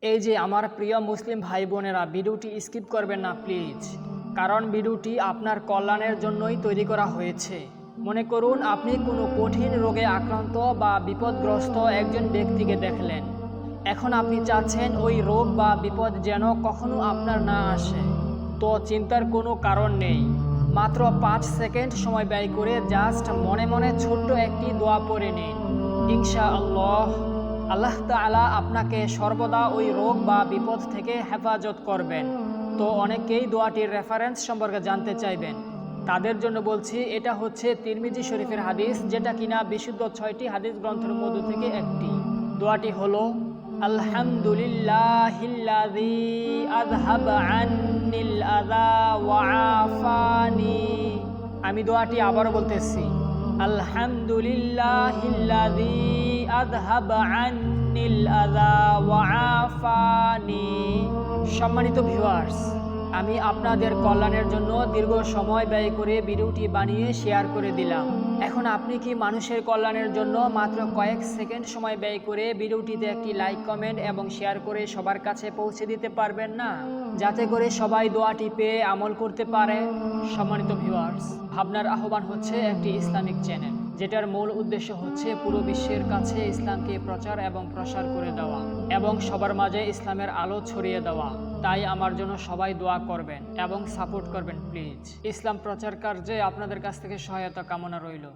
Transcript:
এই যে আমার প্রিয় মুসলিম ভাই বোনেরা, ভিডিওটি স্কিপ করবেন না প্লিজ, কারণ ভিডিওটি আপনার কল্যাণের জন্যই তৈরি করা হয়েছে। মনে করুন আপনি কোনো কঠিন রোগে আক্রান্ত বা বিপদগ্রস্ত একজন ব্যক্তিকে দেখলেন। এখন আপনি চাচ্ছেন ওই রোগ বা বিপদ যেন কখনো আপনার না আসে। তো চিন্তার কোনো কারণ নেই, মাত্র 5 সেকেন্ড সময় ব্যয় করে জাস্ট মনে মনে ছোট্ট একটি দোয়া পড়ে নিন। ইনশাআল্লাহ আল্লাহ তাআলা আপনাকে সর্বদা ওই রোগ বা বিপদ থেকে হেফাজত করবেন। তো অনেকেই দোয়াটির রেফারেন্স সম্পর্কে জানতে চাইবেন, তাদের জন্য বলছি, এটা হচ্ছে তিরমিজি শরীফের হাদিস, যেটা কিনা বিশুদ্ধ 6টি হাদিস গ্রন্থের মধ্যে থেকে একটি। দোয়াটি হলো আলহামদুলিল্লাহিল্লাযী আযহাবা আন্নিল আযা ওয়া আফানি। আমি দোয়াটি আবারও বলতেছি, আলহামদুলিল্লাহিল্লাযী আযহাবা আন্নিল আযা ওয়া আফানি। সম্মানিত ভিউয়ার্স, আমি আপনাদের কল্যাণের জন্য দীর্ঘ সময় ব্যয় করে ভিডিওটি বানিয়ে শেয়ার করে দিলাম। এখন আপনি কি মানুষের কল্যাণের জন্য মাত্র কয়েক সেকেন্ড সময় ব্যয় করে ভিডিওটিতে একটি লাইক, কমেন্ট এবং শেয়ার করে সবার কাছে পৌঁছে দিতে পারবেন না, যাতে করে সবাই দোয়াটি পেয়ে আমল করতে পারে? সম্মানিত ভিউয়ার্স, ভাবনার আহ্বান হচ্ছে একটি ইসলামিক চ্যানেল, যেটার মূল উদ্দেশ্য হচ্ছে পুরো বিশ্বের কাছে ইসলামকে প্রচার এবং প্রসার করে দেওয়া এবং সবার মাঝে ইসলামের আলো ছড়িয়ে দেওয়া। তাই আমার জন্য সবাই দোয়া করবেন এবং সাপোর্ট করবেন প্লিজ। ইসলাম প্রচার কার্যে আপনাদের কাছ থেকে সহায়তা কামনা রইল।